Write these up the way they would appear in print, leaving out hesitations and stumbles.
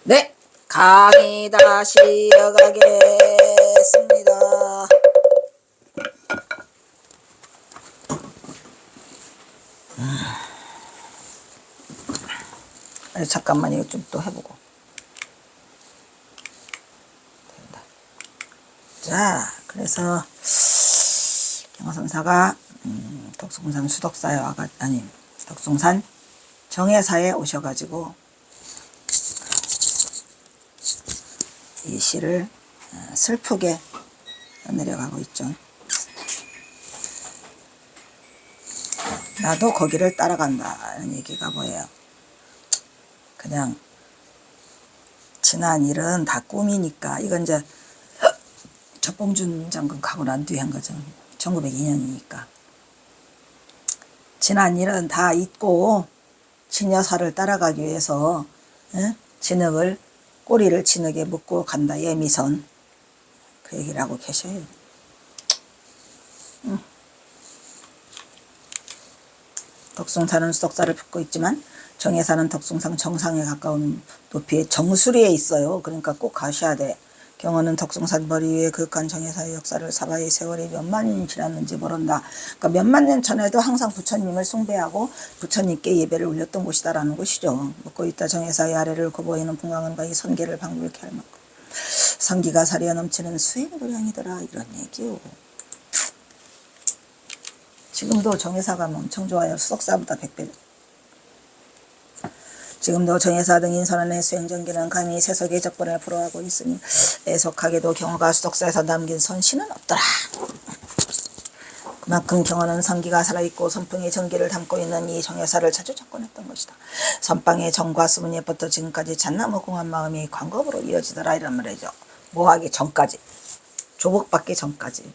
네, 강의 다시 이어가겠습니다. 잠깐만 이거 좀 또 해보고. 된다. 자, 그래서 경화선사가 덕숭산 수덕사에 와가 아니 덕숭산 정회사에 오셔가지고 이 시를 슬프게 내려가고 있죠. 나도 거기를 따라간다는 얘기가 뭐예요? 그냥 지난 일은 다 꿈이니까. 이건 이제 접봉준 장군 가고 난 뒤에 한 거죠. 1902년이니까. 지난 일은 다 잊고 진여사를 따라가기 위해서 진흙을 꼬리를 진흙에 묶고 간다. 예미선. 그 얘기를 하고 계셔요. 덕숭산은 수덕사를 붙고 있지만 정회사는 덕숭산 정상에 가까운 높이의 정수리에 있어요. 그러니까 꼭 가셔야 돼. 경어는 덕숭산 머리 위에 그윽한 정회사의 역사를 사바의 세월이 몇만 년이 지났는지 모른다. 그러니까 몇만 년 전에도 항상 부처님을 숭배하고 부처님께 예배를 올렸던 곳이다라는 것이죠. 묻고 있다 정회사의 아래를 굽어있는 풍광은과 이 선계를 방불케 할 만큼 성기가 사리어 넘치는 수행도량이더라. 이런 얘기요. 지금도 정회사가 엄청 좋아요. 수덕사보다 100배. 지금도 정회사 등 인선원의 수행정기는 감히 세속의 적본을 불허하고 있으니 애석하게도 경어가 수덕사에서 남긴 선신은 없더라. 그만큼 경어는 성기가 살아있고 선풍의 정기를 담고 있는 이 정회사를 자주 접근했던 것이다. 선방의 정과 수문예부터 지금까지 잣나무 공한 마음이 광겁으로 이어지더라. 이런 말이죠. 뭐하기 전까지. 조복받기 전까지.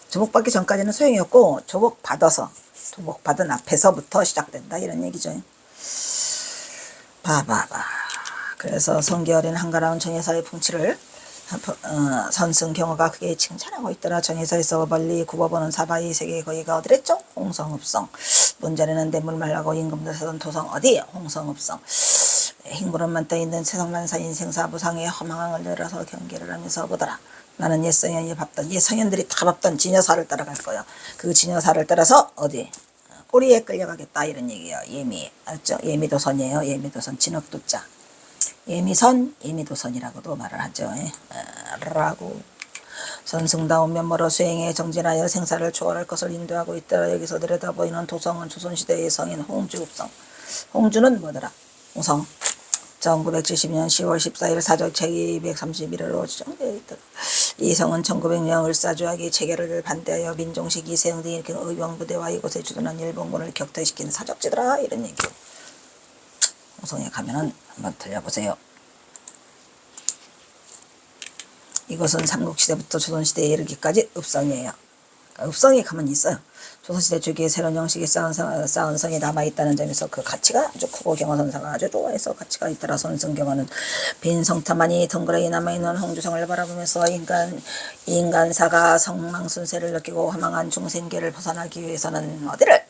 조복받기 전까지는 소용이 없고 조복받아서 조복받은 앞에서부터 시작된다. 이런 얘기죠. 봐봐봐. 그래서 성기어린 한가라운 정회사의 풍치를 선승 경어가 크게 칭찬하고 있더라. 정회사에서 멀리 굽어보는 사바이 세계의 거기가 어디랬죠? 홍성읍성. 문전에는 대물 말라고 임금들 사던 도성 어디? 홍성읍성. 흰구름만 떠있는 세상만사 인생사 무상의 허망을 열어서 경계를 하면서 보더라. 나는 옛성현이 밟던 옛성현들이 다 밟던 진여사를 따라갈 거야. 그 진여사를 따라서 어디? 꼬리에 끌려가겠다. 이런 얘기예요. 예미. 알죠? 예미도선이에요. 예미도선. 진흙도자. 예미선, 예미도선이라고도 말을 하죠. 라고. 선승다운 면모로 수행에 정진하여 생사를 초월할 것을 인도하고 있더라. 여기서 내려다보이는 도성은 조선시대의 성인 홍주읍성. 홍주는 뭐더라? 홍성. 1970년 10월 14일 사적 제231호로 지정되어 있더라. 이 성은 1900년 을사조약의 체결을 반대하여 민종식 이세영 등이 일으킨 의병부대와 이곳에 주둔한 일본군을 격퇴시킨 사적지더라. 이런 얘기요. 홍성에 가면은 한번 들려보세요. 이것은 삼국시대부터 조선시대에 이르기까지 읍성이에요. 그러니까 읍성이 가만히 있어요. 조선시대 초기에 새로운 형식이 쌓은 성이 남아있다는 점에서 그 가치가 아주 크고 경화선사가 아주 좋아해서 가치가 있더라. 선승경화는 빈 성탑만이 덩그러니 남아있는 홍주성을 바라보면서 인간사가 성망순세를 느끼고 허망한 중생계를 벗어나기 위해서는 어디를?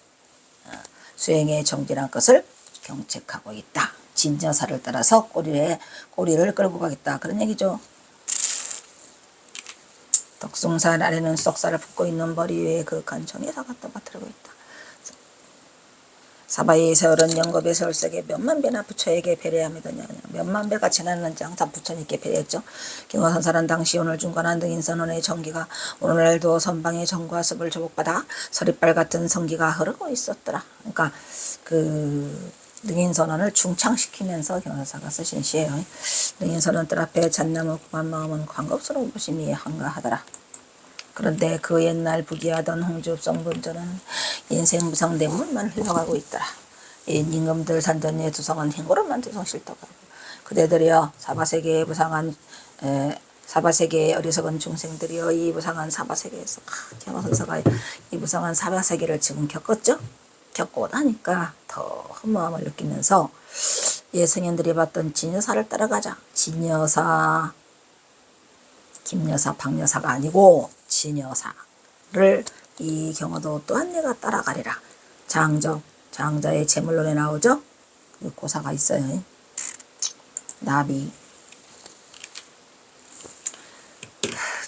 수행에 정진한 것을 경책하고 있다. 진여사를 따라서 꼬리를 끌고 가겠다. 그런 얘기죠. 덕숭산 아래는 수덕사를 붙고 있는 머리 위에 그윽한 정회사가 떠받들고 있다. 사바의 세월은 영겁의 세월세계 몇만 배나 부처에게 배려함이더냐. 몇만 배가 지났는지 항상 부처님께 배려했죠. 경화선사는 당시 오늘 중관한 등인선원의 정기가 오늘날도 선방의 정과 습을 조복받아 서리빨 같은 성기가 흐르고 있었더라. 그러니까 그 능인선원을 중창시키면서 경화선사가 쓰신 시예요. 능인선원 뜰 앞에 잣나무 구한 마음은 광겁스러운 부심이 한가하더라. 그런데 그 옛날 부귀하던 홍주읍성 문전은 인생 무상 내물만 흘러가고 있더라. 임금들 산던 예두성은 흰고름만 두성 싫다고. 그대들이여 사바세계에 부상한 사바세계의 어리석은 중생들이여 이 부상한 사바세계에서 경화선사가 이 부상한 사바세계를 지금 겪었죠. 겪고 나니까 더 허무함을 느끼면서 예성현들이 봤던 진여사를 따라가자. 진여사, 김여사, 박여사가 아니고 진여사를 이 경어도 또한 내가 따라가리라. 장자의 제물론에 나오죠. 그 고사가 있어요. 나비,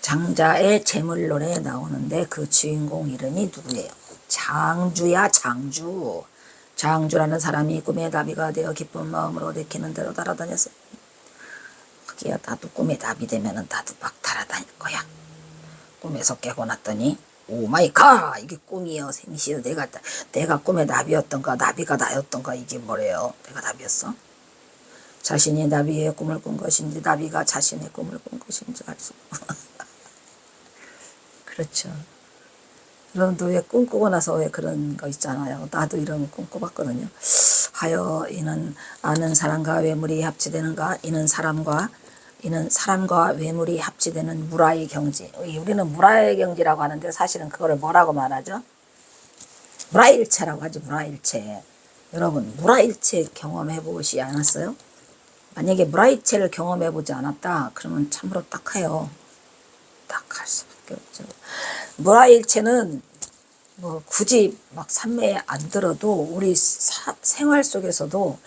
장자의 제물론에 나오는데 그 주인공 이름이 누구예요? 장주야, 장주. 장주라는 사람이 꿈에 나비가 되어 기쁜 마음으로 내키는 대로 따라다녔어요. 거기야 나도 꿈에 나비 되면은 나도 막 따라다닐 거야. 꿈에서 깨고 났더니 오 마이 갓, 이게 꿈이요 생시요. 내가 꿈에 나비였던가 나비가 나였던가, 이게 뭐래요? 내가 나비였어? 자신이 나비의 꿈을 꾼 것인지 나비가 자신의 꿈을 꾼 것인지 알 수 그렇죠. 여러분도 왜 꿈꾸고 나서 왜 그런 거 있잖아요. 나도 이런 꿈 꾸봤거든요. 하여 이는 아는 사람과 외물이 합치되는가? 이는 사람과 외물이 합치되는 무라의 경지. 우리는 무라의 경지라고 하는데 사실은 그거를 뭐라고 말하죠? 무라일체라고 하죠. 무라일체. 여러분 무라일체 경험해 보시 않았어요? 만약에 무라일체를 경험해 보지 않았다 그러면 참으로 딱해요. 딱할 수밖에 없죠. 무라일체는 뭐 굳이 막 산매에 안 들어도 우리 생활 속에서도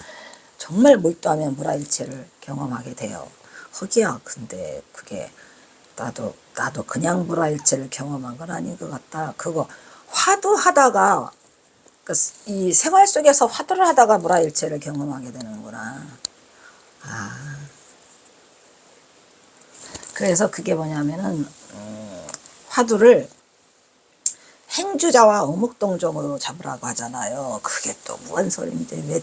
정말 몰두하면 무라일체를 경험하게 돼요. 허기야, 근데 그게 나도 그냥 무라일체를 경험한 건 아닌 것 같다. 그거 화두하다가 이 생활 속에서 화두를 하다가 무라일체를 경험하게 되는구나. 그래서 그게 뭐냐면은 화두를 행주자와 어묵동정으로 잡으라고 하잖아요. 그게 또 무슨 소리인데 왜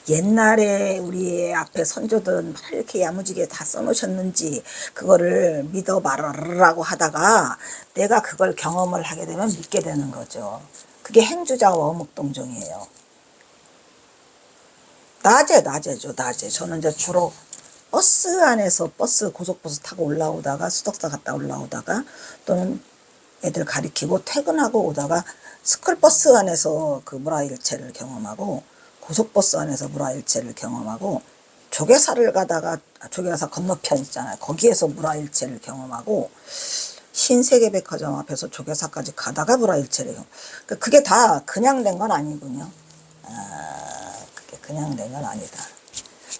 옛날에 우리 앞에 선조들은 이렇게 야무지게 다 써놓으셨는지 그거를 믿어 말아라고 하다가 내가 그걸 경험을 하게 되면 믿게 되는 거죠. 그게 행주자와 어묵동정이에요. 낮에죠. 저는 이제 주로 버스 안에서 고속버스 타고 올라오다가 수덕사 갔다 올라오다가 또는 애들 가리키고 퇴근하고 오다가 스쿨버스 안에서 그 무라일체를 경험하고 고속버스 안에서 무라일체를 경험하고 조계사를 가다가 조계사 건너편 있잖아요. 거기에서 무라일체를 경험하고 신세계백화점 앞에서 조계사까지 가다가 무라일체를 그게 다 그냥 된 건 아니군요. 그게 그냥 된 건 아니다.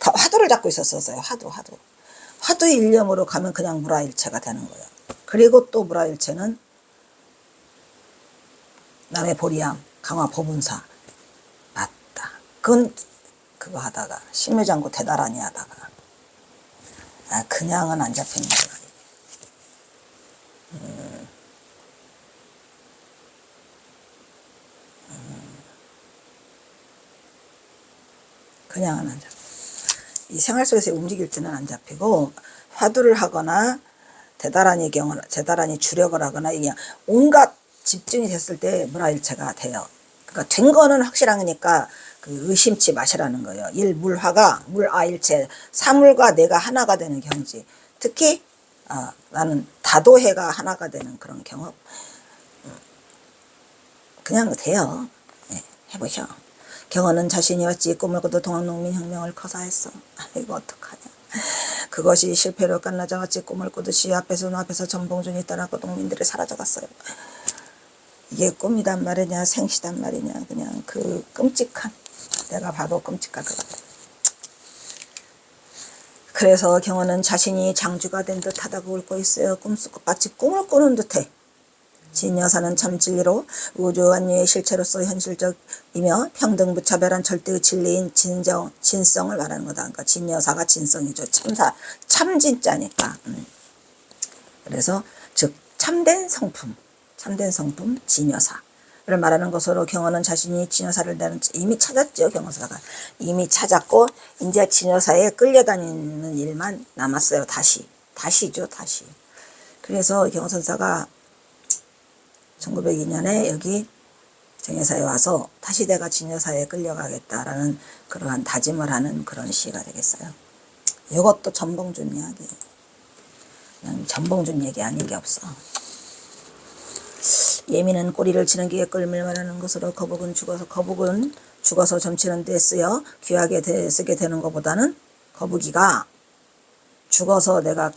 다 화두를 잡고 있었어요. 화두 일념으로 가면 그냥 무라일체가 되는 거예요. 그리고 또 무라일체는 남의 보리암, 강화 보분사 맞다. 그거 하다가 심묘장구 대다라니 하다가 그냥은 안 잡히는 거야. 그냥은 안 잡혀. 이 생활 속에서 움직일 때는 안 잡히고 화두를 하거나 대다라니 주력을 하거나 그냥 온갖 집중이 됐을 때 무라일체가 돼요. 그러니까 된 거는 확실하니까 그 의심치 마시라는 거예요. 일물화가 물아일체, 사물과 내가 하나가 되는 경지. 특히 나는 다도해가 하나가 되는 그런 경험. 그냥 돼요. 네, 해보셔. 경어는 자신이 어찌 꿈을 꿔도 동학농민혁명을 거사했어. 이거 어떡하냐. 그것이 실패로 끝나자 어찌 꿈을 꾸듯이 앞에서 전봉준이 떠났고 농민들이 사라져갔어요. 이게 꿈이단 말이냐 생시단 말이냐, 그냥 그 끔찍한, 내가 봐도 끔찍할 것 같아. 그래서 경어는 자신이 장주가 된 듯하다고 울고 있어요. 마치 꿈을 꾸는 듯해. 진여사는 참 진리로 우주완유의 실체로서 현실적이며 평등무차별한 절대의 진리인 진성을 말하는 거다. 그러니까 진여사가 진성이죠. 참 진짜니까. 그래서 즉 참된 성품 진여사를 말하는 것으로 경어는 자신이 진여사를 이미 찾았죠. 경어사가 이미 찾았고 이제 진여사에 끌려다니는 일만 남았어요. 다시죠. 그래서 경어선사가 1902년에 여기 정예사에 와서 다시 내가 진여사에 끌려가겠다라는 그러한 다짐을 하는 그런 시가 되겠어요. 이것도 전봉준 이야기. 그냥 전봉준 얘기 아닌 게 없어. 예민은 꼬리를 치는 기에 끌밀 말하는 것으로 거북은 죽어서 점치는 데 쓰여 귀하게 쓰게 되는 것보다는 거북이가 죽어서 내가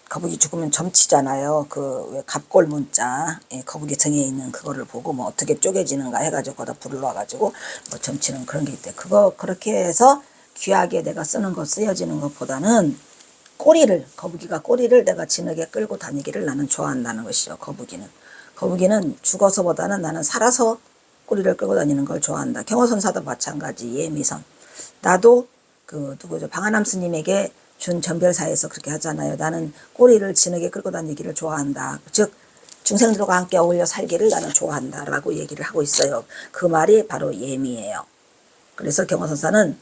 거북이 죽으면 점치잖아요. 그 왜 갑골 문자, 거북이 등에 있는 그거를 보고 뭐 어떻게 쪼개지는가 해가지고 거기다 불을 놔가지고 뭐 점치는 그런 게 있대. 그렇게 해서 귀하게 내가 쓰여지는 것보다는 거북이가 꼬리를 내가 진흙에 끌고 다니기를 나는 좋아한다는 것이죠. 거북이는 죽어서보다는 나는 살아서 꼬리를 끌고 다니는 걸 좋아한다. 경어선사도 마찬가지. 예미선. 나도 그 누구죠? 방아남 스님에게 준 전별사에서 그렇게 하잖아요. 나는 꼬리를 진흙에 끌고 다니기를 좋아한다. 즉 중생들과 함께 어울려 살기를 나는 좋아한다 라고 얘기를 하고 있어요. 그 말이 바로 예미예요. 그래서 경어선사는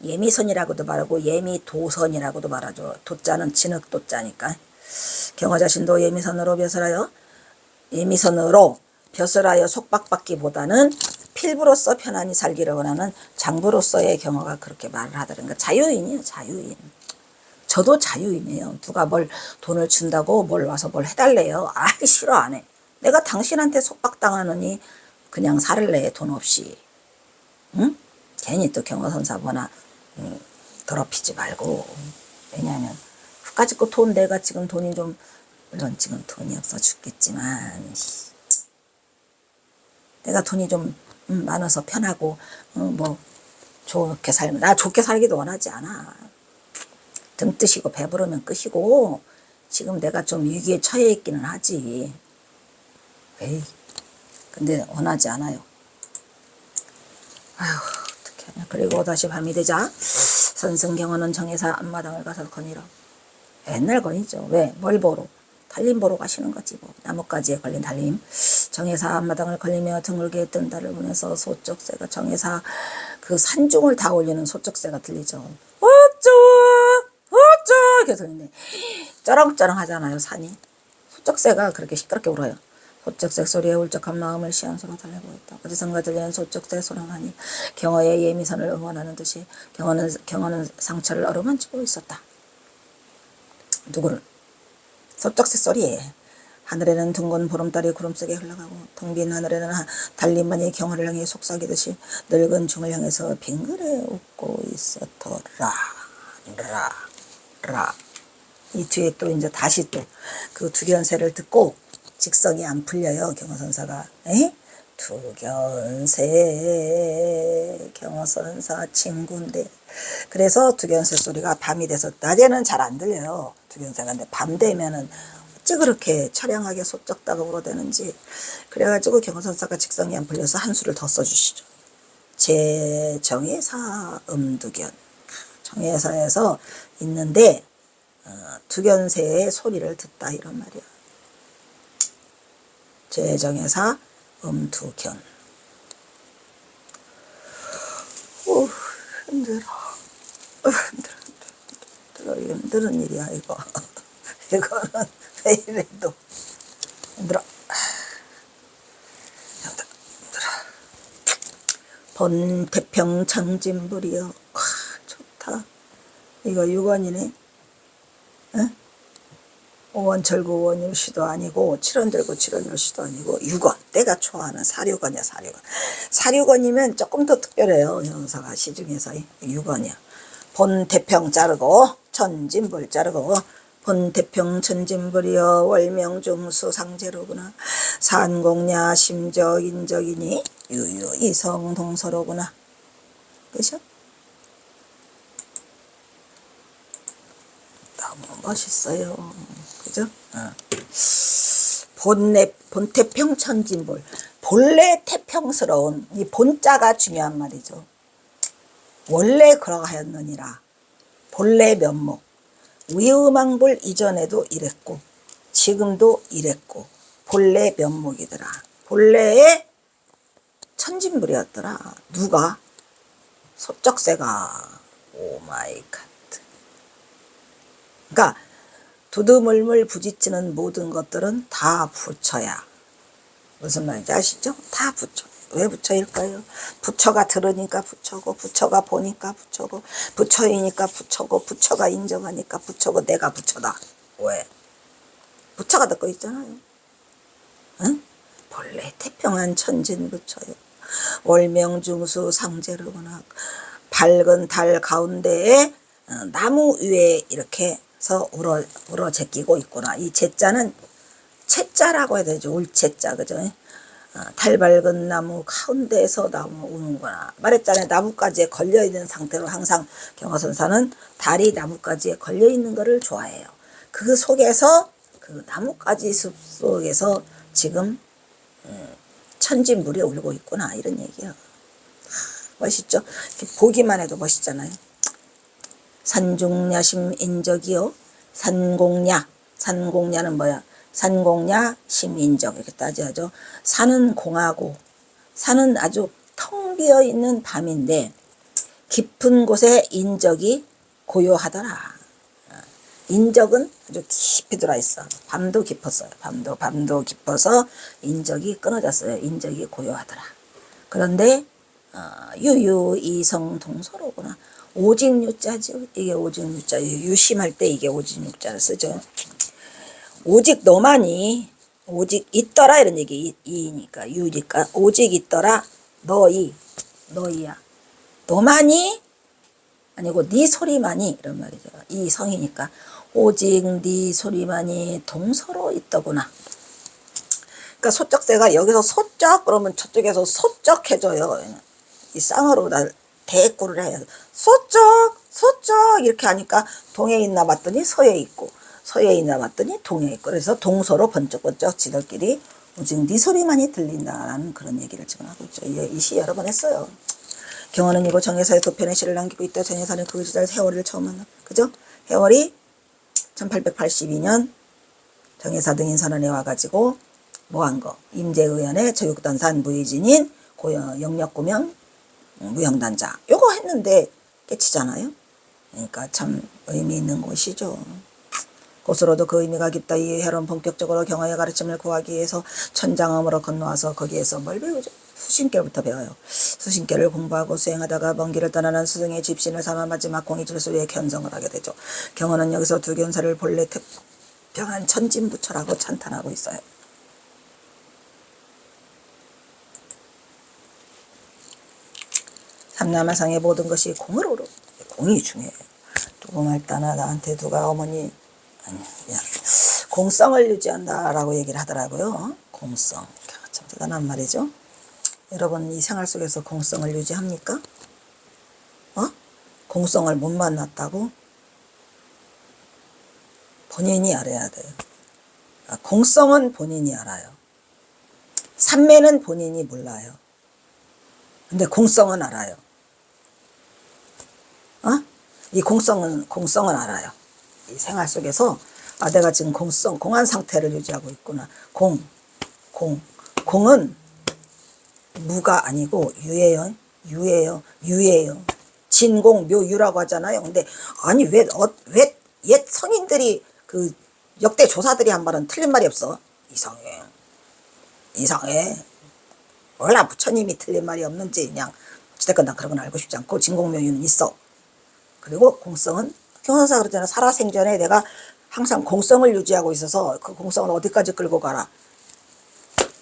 예미선이라고도 말하고 예미도선이라고도 말하죠. 도자는 진흙 도자니까. 경어 자신도 예미선으로 벼슬하여 속박받기보다는 필부로서 편안히 살기를 원하는 장부로서의 경어가 그렇게 말을 하더라는 거. 자유인이에요. 자유인. 저도 자유인이에요. 누가 뭘 돈을 준다고 뭘 와서 뭘 해달래요. 싫어 안 해. 내가 당신한테 속박당하느니 그냥 살을래 돈 없이. 응? 괜히 또 경어선사거나 더럽히지 말고. 왜냐하면 그까짓 거 돈 내가 지금 돈이 좀 물론 지금 돈이 없어 죽겠지만 내가 돈이 좀 많아서 편하고 뭐 좋게 살면 나 좋게 살기도 원하지 않아. 등 뜨시고 배부르면 끝이고 지금 내가 좀 위기에 처해 있기는 하지. 에이 근데 원하지 않아요. 아휴 어떡해. 그리고 다시 밤이 되자 선승경어는 정해사 앞마당을 가서 거니라. 옛날 거니죠. 왜? 뭘 보러? 달림 보러 가시는 거지 뭐. 나뭇가지에 걸린 달림. 정해사 앞마당을 걸리며 드물게 뜬 달을 보면서 소쩍새가 정해사 그 산중을 다 올리는 소쩍새가 들리죠. 어쩌 계속 있네. 쩌렁쩌렁 하잖아요 산이. 소쩍새가 그렇게 시끄럽게 울어요. 소쩍새 소리에 울적한 마음을 시한소로 달래보였다. 어디선가 들리는 소쩍새 소랑하니 경어의 예미선을 응원하는 듯이 경어는 상처를 어루만지고 있었다. 누구를? 소쩍새 소리에. 하늘에는 둥근 보름달이 구름 속에 흘러가고 텅 빈 하늘에는 달림만이 경어를 향해 속삭이듯이 늙은 중을 향해서 빙그레 웃고 있었더라. 이 뒤에 또 이제 다시 또 그 두견새를 듣고 직성이 안 풀려요. 경어선사가. 두견새 경어선사 친구인데 그래서 두견새 소리가 밤이 돼서 낮에는 잘 안 들려요. 두견새가. 근데 밤 되면은 어찌 그렇게 처량하게 소쩍다가 울어대는지. 그래가지고 경어선사가 직성이 안 풀려서 한 수를 더 써주시죠. 제 정해사 음두견. 정해사에서 있는데 두견새의 소리를 듣다 이런 말이야. 제 정해사 음두견. 힘들어. 힘드는 일이야 이거. 이거는 왜 이래도 힘들어. 본태평 장진불이여. 좋다. 이거 6원이네. 응? 5원 절구 5원 일시도 아니고 7원 절구 7원 일시도 아니고 6원. 내가 좋아하는 사륙원이야 사륙원. 사륙원이면 조금 더 특별해요. 형사가 시중에서 6원이야. 본태평 자르고 천진불 자르고 본태평 천진불이여 월명중수 상제로구나. 산공야 심적 인적이니 유유 이성 동서로구나. 그죠? 너무 멋있어요. 그죠? 본태평 천진불. 본래 태평스러운 이 본자가 중요한 말이죠. 원래 그러하였느니라. 본래 면목. 위음왕불 이전에도 이랬고 지금도 이랬고 본래 면목이더라. 본래의 천진불이었더라. 누가? 소쩍새가. 오마이갓. 그러니까 두두물물 부딪히는 모든 것들은 다 부처야. 무슨 말인지 아시죠? 다 부처. 왜 부처일까요? 부처가 들으니까 부처고 부처가 보니까 부처고 부처이니까 부처고 부처가 인정하니까 부처고 내가 부처다. 왜? 부처가 듣고 있잖아요. 응? 본래 태평한 천진 부처요. 월명중수 상제르구나. 밝은 달 가운데에 나무 위에 이렇게 서 우러 제끼고 있구나. 이 제자는 채자라고 해야 되죠. 울채자 그죠? 달 밝은 나무 가운데에서 나무 우는구나. 말했잖아요. 나뭇가지에 걸려있는 상태로 항상 경화선사는 달이 나뭇가지에 걸려있는 것을 좋아해요. 그 속에서 그 나뭇가지 숲 속에서 지금 천진물이 울고 있구나 이런 얘기예요. 멋있죠? 보기만 해도 멋있잖아요. 산중야심 인적이요. 산공야는 뭐야? 산공야 심인적 이렇게 따져야죠. 산은 공하고 산은 아주 텅 비어 있는 밤인데 깊은 곳에 인적이 고요하더라. 인적은 아주 깊이 들어있어. 밤도 깊었어요. 밤도 깊어서 인적이 끊어졌어요. 인적이 고요하더라. 그런데 유유이성 동서로구나. 오직 유자죠. 이게 오직 유자. 유심할 때 이게 오직 유자를 쓰죠. 오직 너만이 오직 있더라 이런 얘기. 이니까 유니까 오직 있더라 너희야. 너만이 아니고 네 소리만이 이런 말이죠. 이 성이니까 오직 네 소리만이 동서로 있더구나. 그러니까 소쩍새가 여기서 소쩍 그러면 저쪽에서 소쩍해져요. 이 쌍으로 날 대꾸를 해요. 소쩍 이렇게 하니까 동해 있나 봤더니 서해 있고 서해 있나 봤더니 동해 있고 그래서 동서로 번쩍번쩍 지들끼리 오직 네 소리만이 들린다라는 그런 얘기를 지금 하고 있죠. 이 시 여러 번 했어요. 경화는 이고 정해사의 두 편의 시를 남기고 있다. 정해사는 그 시절 해월이를 처음 만나. 그죠? 해월이 1882년 정해사 등인 선언에 와가지고 뭐한 거? 임재의원의 저육단산 무의진인 영역고명 무형단자 요거 했는데 깨치잖아요. 그러니까 참 의미 있는 곳이죠. 곳으로도 그 의미가 깊다. 이 해론 본격적으로 경화의 가르침을 구하기 위해서 천장음으로 건너와서 거기에서 뭘 배우죠? 수신께부터 배워요. 수신께를 공부하고 수행하다가 먼 길을 떠나는 스승의 집신을 삼아 마지막 공의질서에 견성을 하게 되죠. 경화는 여기서 두 견사를 본래 태평한 천진부처라고 찬탄하고 있어요. 삼남아상의 모든 것이 공으로 공이 중요해요. 누구 말따나 나한테 누가 어머니 아니야 공성을 유지한다라고 얘기를 하더라고요. 공성 참 대단한 말이죠. 여러분 이 생활 속에서 공성을 유지합니까? 공성을 못 만났다고? 본인이 알아야 돼요. 공성은 본인이 알아요. 삼매는 본인이 몰라요. 근데 공성은 알아요. 이 공성은 알아요. 이 생활 속에서 내가 지금 공한 상태를 유지하고 있구나. 공은 무가 아니고 유예요. 진공 묘유라고 하잖아요. 근데 아니 왜 옛 성인들이 그 역대 조사들이 한 말은 틀린 말이 없어. 이상해. 몰라 부처님이 틀린 말이 없는지 그냥 어찌됐건 난 그런 건 알고 싶지 않고 진공묘유는 있어. 그리고 공성은 경선사 그러잖아. 살아생전에 내가 항상 공성을 유지하고 있어서 그 공성을 어디까지 끌고 가라.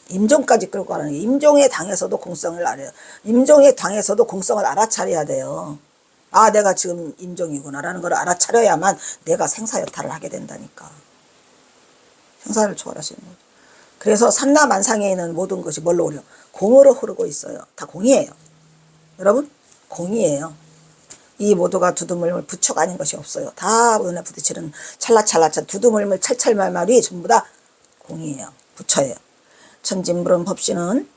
임종까지 끌고 가라는 게 임종의 당에서도 공성을 알아요. 임종의 당에서도 공성을 알아차려야 돼요. 내가 지금 임종이구나라는 걸 알아차려야만 내가 생사여탈을 하게 된다니까. 생사를 초월하시는 거죠. 그래서 산나만상에 있는 모든 것이 뭘로 흐려? 공으로 흐르고 있어요. 다 공이에요. 여러분 공이에요. 이 모두가 두두물물 부처가 아닌 것이 없어요. 다 눈에 부딪히는 찰나찰나찰 두두물물 찰찰말말이 전부 다 공이에요. 부처예요. 천진물은 법신은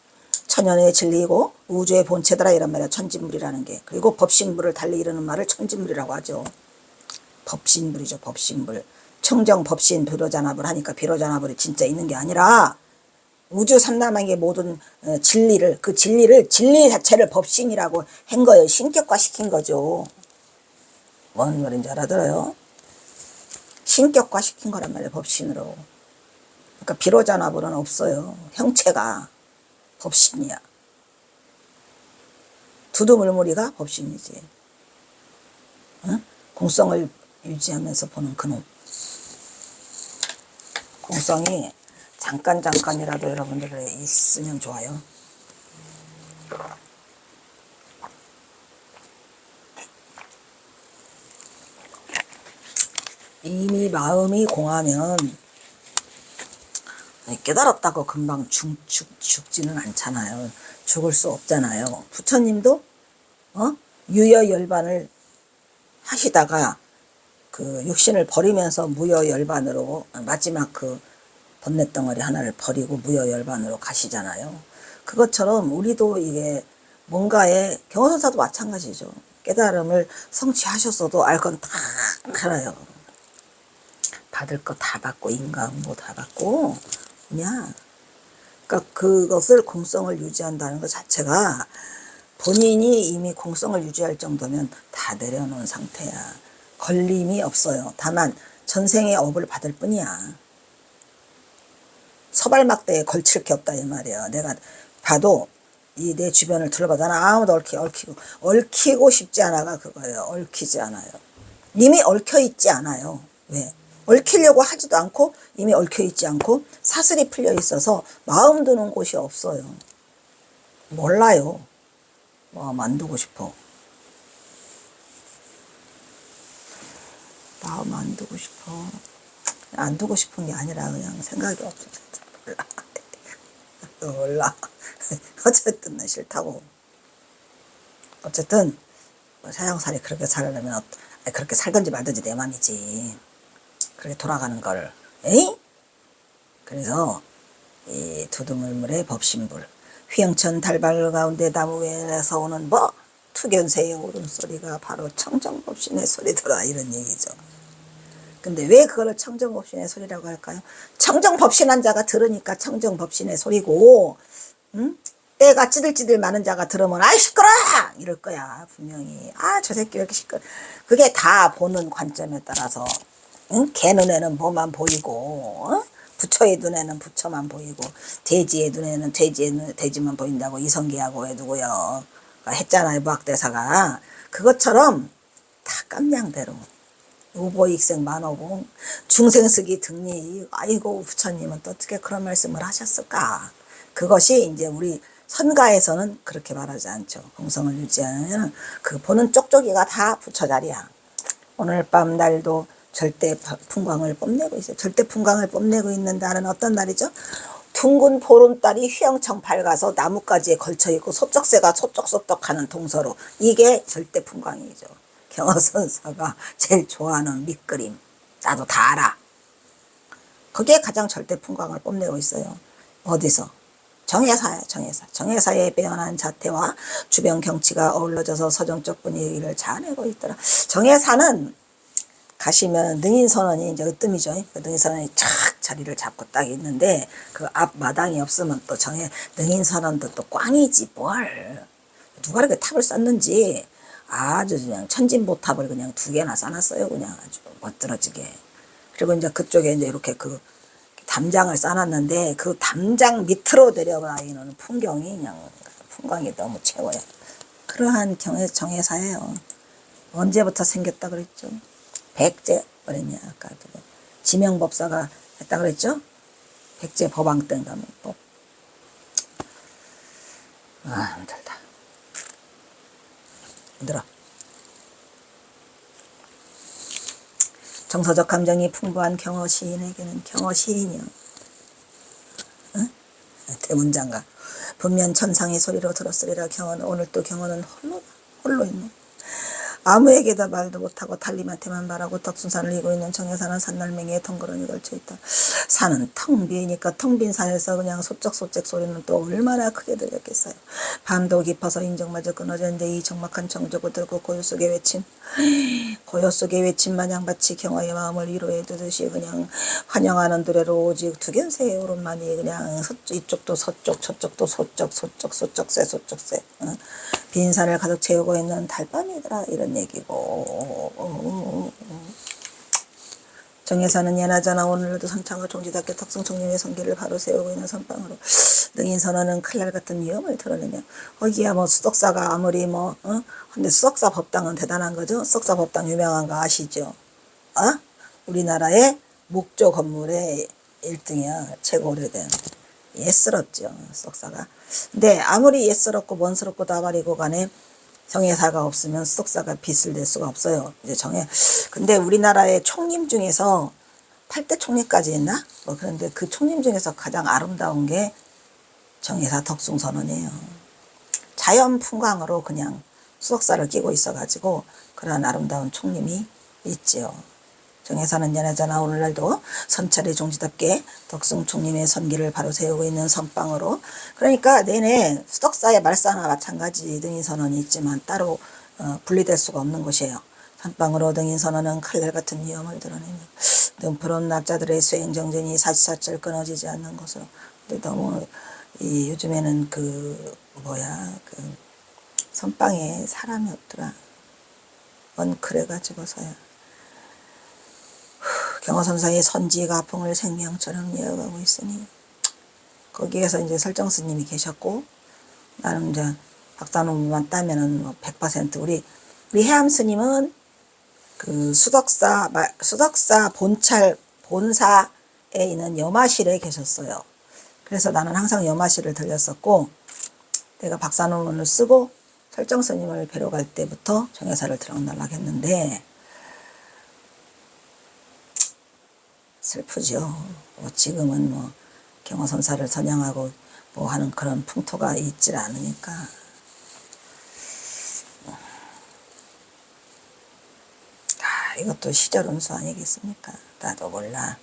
천연의 진리이고 우주의 본체더라 이란 말이야. 천진물이라는 게. 그리고 법신물을 달리 이르는 말을 천진물이라고 하죠. 법신물이죠. 법신물. 청정법신 비로자나불 하니까 비로자나불이 진짜 있는 게 아니라 우주 삼라만의 모든 진리를 진리 자체를 법신이라고 한 거예요. 신격화 시킨 거죠. 뭔 말인지 알아들어요? 신격화 시킨 거란 말이에요. 법신으로. 그러니까 비로자나불은 없어요. 형체가 법신이야. 두두물무리가 법신이지. 공성을 유지하면서 보는 그놈. 공성이 잠깐이라도 여러분들에 있으면 좋아요. 이미 마음이 공하면 깨달았다고 금방 죽지는 않잖아요. 죽을 수 없잖아요. 부처님도 유여열반을 하시다가 그 육신을 버리면서 무여열반으로 마지막 그 번뇌덩어리 하나를 버리고 무여열반으로 가시잖아요. 그것처럼 우리도 이게 뭔가에 경호선사도 마찬가지죠. 깨달음을 성취하셨어도 알 건 다 알아요. 받을 거 다 받고 인과응보 다 받고 그냥 그러니까 그것을 공성을 유지한다는 것 자체가 본인이 이미 공성을 유지할 정도면 다 내려놓은 상태야. 걸림이 없어요. 다만 전생의 업을 받을 뿐이야. 서발막대에 걸칠 게 없다 이 말이야. 내가 봐도 이 내 주변을 둘러봐도 나는 아무도 얽히고 싶지 않아가 그거예요. 얽히지 않아요. 이미 얽혀 있지 않아요. 왜? 얽히려고 하지도 않고 이미 얽혀 있지 않고 사슬이 풀려 있어서 마음 두는 곳이 없어요. 몰라요. 마음 안 두고 싶어. 마음 안 두고 싶어. 안 두고 싶은 게 아니라 그냥 생각이 없어. 몰라. 몰라. 어쨌든 난 싫다고. 어쨌든 세상살이 그렇게 살려면 그렇게 살든지 말든지 내 맘이지. 그렇게 돌아가는 걸. 에이? 그래서 이 두두물물의 법신불 휘영천 달발 가운데 나무 위에서 오는 투견새의 울음소리가 바로 청정법신의 소리더라 이런 얘기죠. 근데 왜 그거를 청정법신의 소리라고 할까요? 청정법신한 자가 들으니까 청정법신의 소리고 때가 찌들찌들 많은 자가 들으면 아이 시끄러 이럴 거야 분명히. 저 새끼 왜 이렇게 시끄러. 그게 다 보는 관점에 따라서 개 눈에는 뭐만 보이고 부처의 눈에는 부처만 보이고 돼지의 눈에는 돼지만 보인다고 이성계하고 해두고요 했잖아요 무학대사가. 그것처럼 다 깜냥대로 우보익생 만호공 중생쓰기 등리. 아이고 부처님은 또 어떻게 그런 말씀을 하셨을까. 그것이 이제 우리 선가에서는 그렇게 말하지 않죠. 공성을 유지하면 그 보는 쪽쪽이가 다 부처 자리야. 오늘 밤 날도 절대 풍광을 뽐내고 있어요. 절대 풍광을 뽐내고 있는 날은 어떤 날이죠? 둥근 보름달이 휘영청 밝아서 나뭇가지에 걸쳐있고 소쩍새가 소쩍소쩍하는 동서로. 이게 절대 풍광이죠. 경허선사가 제일 좋아하는 밑그림. 나도 다 알아. 그게 가장 절대 풍광을 뽐내고 있어요. 어디서? 정해사야 정해사. 정해사의 빼어난 자태와 주변 경치가 어우러져서 서정적 분위기를 자아내고 있더라. 정해사는 가시면 능인선언이 이제 으뜸이죠. 능인선언이 착 자리를 잡고 딱 있는데 그 앞 마당이 없으면 또 능인선언도 또 꽝이지 뭘. 누가 이렇게 탑을 쌓는지 아주 그냥 천진보탑을 그냥 2개나 쌓았어요. 그냥 아주 멋들어지게. 그리고 이제 그쪽에 이제 이렇게 그 담장을 쌓았는데 그 담장 밑으로 내려가 있는 풍경이 그냥 풍광이 너무 최고야. 그러한 정해사예요. 언제부터 생겼다 그랬죠? 백제 뭐랬냐 아까 지명법사가 했다 그랬죠? 백제 법왕 때 가면 법. 힘들다. 힘들어. 정서적 감정이 풍부한 경어 시인에게는 경어 시인이요. 대문장가 분면 천상의 소리로 들었으리라. 경어는 오늘 또 경어는 홀로 있네. 아무에게도 말도 못하고 달님한테만 말하고 덕순산을 이고 있는 정해사는 산날맹이에 덩그러니 걸쳐있다. 산은 텅 비니까 텅 빈 산에서 그냥 소쩍소쩍 소리는 또 얼마나 크게 들렸겠어요. 밤도 깊어서 인정마저 끊어졌는데 이 적막한 정적을 들고 고요 속에 외침 마냥 마치 경화의 마음을 위로해 두듯이 그냥 환영하는 노래로 오직 두견새의 오름만이 그냥 이쪽도 서쪽 저쪽도 소쩍새 빈 산을 가득 채우고 있는 달밤이더라 이런 얘기고. 정해사는 예나저나 오늘도 선창과 종지답게 덕승청림의 성기를 바로 세우고 있는 선방으로 능인선언은 칼날 같은 위험을 드러내며 거기야 수덕사가 아무리 근데 수덕사 법당은 대단한 거죠. 수덕사 법당 유명한 거 아시죠? 우리나라의 목조 건물의 1등이야. 최고 오래된. 옛스럽죠 수덕사가. 근데 아무리 옛스럽고 먼스럽고 다발이고 간에 정해사가 없으면 수덕사가 빛을 낼 수가 없어요. 이제 근데 우리나라의 총림 중에서 8대 총리까지 있나? 뭐 그런데 그 총림 중에서 가장 아름다운 게 정예사 덕숭선언이에요. 자연 풍광으로 그냥 수덕사를 끼고 있어가지고 그러한 아름다운 총림이 있지요. 정예사는 연하잖아. 오늘날도 선찰의 종지답게 덕숭 총림의 선기를 바로 세우고 있는 선방으로, 그러니까 내내 수덕사의 말사나 마찬가지 등인선언이 있지만 따로 분리될 수가 없는 곳이에요. 선방으로 등인선언은 칼날 같은 위험을 드러내며 등푸른 납자들의 수행정전이 사시사철 끊어지지 않는 것으로. 근데 너무 요즘에는 그 선방에 사람이 없더라. 그래가지고서야 경허선사의 선지가풍을 생명처럼 이어가고 있으니 거기에서 이제 설정스님이 계셨고, 나는 이제 박사논문만 따면은 뭐 100% 우리 해암스님은 그 수덕사 본사에 있는 염화실에 계셨어요. 그래서 나는 항상 염화실을 들렸었고, 내가 박사 논문을 쓰고 설정스님을 뵈러 갈 때부터 정예사를 들락날락했는데 슬프죠. 지금은 경허선사를 선양하고 하는 그런 풍토가 있질 않으니까. 이것도 시절 운수 아니겠습니까? 나도 몰라.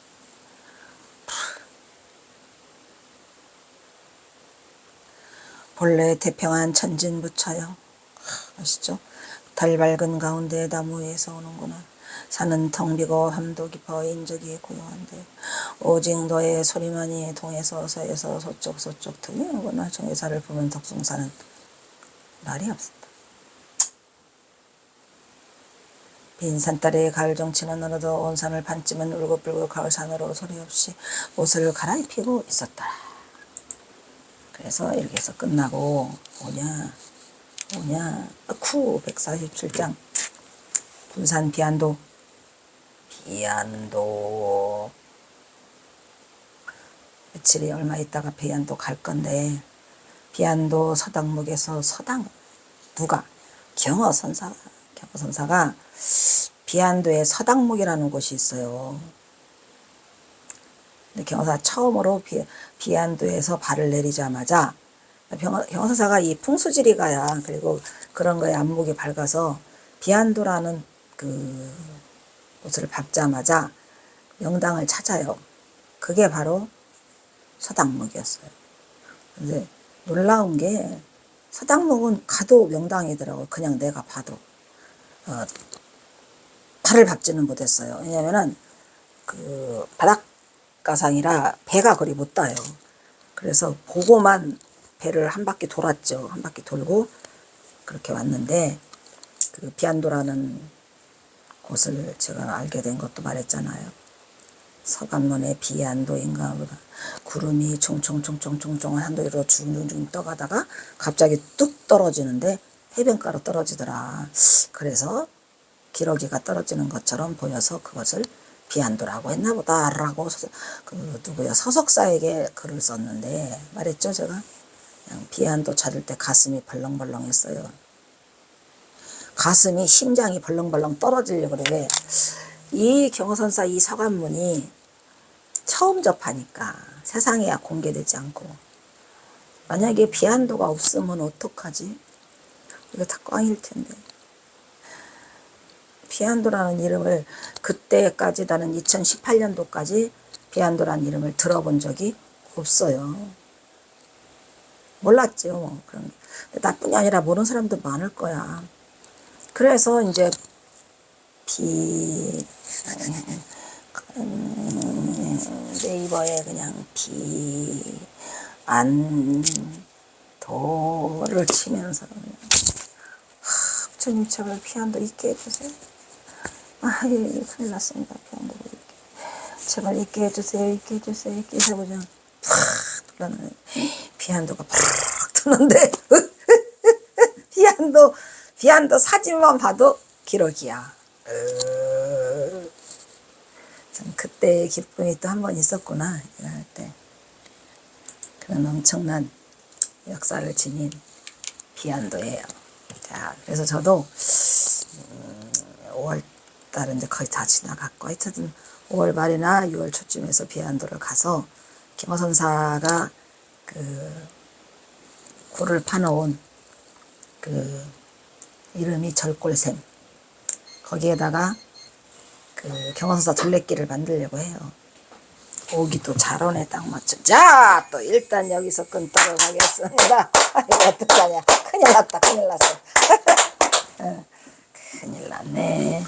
본래 태평한 천진부처여. 아시죠? 달 밝은 가운데 나무 위에서 오는구나. 산은 텅 비고 함도 깊어 인적이 고요한데 오직 너의 소리만이 동에서 서에서 서쪽 들리는구나. 정예사를 보면 덕숭사는 말이 없었다. 빈 산딸의 가을 정치는 어느덧 온 산을 반쯤은 울긋불긋 가을 산으로 소리 없이 옷을 갈아입히고 있었더라. 그래서 이렇게 해서 끝나고 오냐 147장 군산 비안도 며칠이 얼마 있다가 비안도 갈 건데, 비안도 서당목에서 누가? 경허선사가 비안도에 서당목이라는 곳이 있어요. 근데 경허사 처음으로 비안도에서 발을 내리자마자 경허선사가 이 풍수지리가야, 그리고 그런 거에 안목이 밝아서 비안도라는 그 곳을 밟자마자 명당을 찾아요. 그게 바로 서당목이었어요. 근데 놀라운 게 서당목은 가도 명당이더라고요. 그냥 내가 봐도 발을 밟지는 못했어요. 왜냐면은 그 바닷가상이라 배가 그리 못 닿아요. 그래서 보고만 배를 한 바퀴 돌았죠. 한 바퀴 돌고 그렇게 왔는데, 그 비안도라는 곳을 제가 알게 된 것도 말했잖아요. 서간문의 비안도인가 보다. 구름이 총총총총총총한 한도위로 중중중 떠가다가 갑자기 뚝 떨어지는데 해변가로 떨어지더라. 그래서 기러기가 떨어지는 것처럼 보여서 그것을 비안도라고 했나 보다라고 서석사에게 글을 썼는데 말했죠. 제가 그냥 비안도 찾을 때 가슴이 벌렁벌렁했어요. 가슴이 심장이 벌렁벌렁 떨어지려고 그래. 이 경허선사 이 서간문이 처음 접하니까 세상에야 공개되지 않고, 만약에 비안도가 없으면 어떡하지? 이거 다 꽝일 텐데. 비안도라는 이름을 그때까지, 나는 2018년도까지 비안도라는 이름을 들어본 적이 없어요. 몰랐죠. 그런 게. 나뿐이 아니라 모르는 사람도 많을 거야. 그래서 이제 네이버에 그냥 비안도를 치면서 부처님 제발 비안도 있게 해주세요. 예, 큰일 났습니다. 비안도 제발 있게 해주세요. 있게 해주세요. 있게 해서 그냥 팍 돌아나네. 비안도가 팍 도는데 비안도 사진만 봐도 기록이야. 참 그때의 기쁨이 또 한 번 있었구나. 이거 할 때. 그런 엄청난 역사를 지닌 비안도예요. 자, 그래서 저도 5월달은 이제 거의 다 지나갔고, 하여튼 5월 말이나 6월 초쯤에서 비안도를 가서 경화선사가 그 굴을 파놓은 그 이름이 절골샘, 거기에다가 그 경화선사 둘레길을 만들려고 해요. 오기도 잘 오네, 딱 맞춰. 자, 또 일단 여기서 끊도록 하겠습니다. 이거 어떡하냐. 큰일 났다, 큰일 났어. 큰일 났네.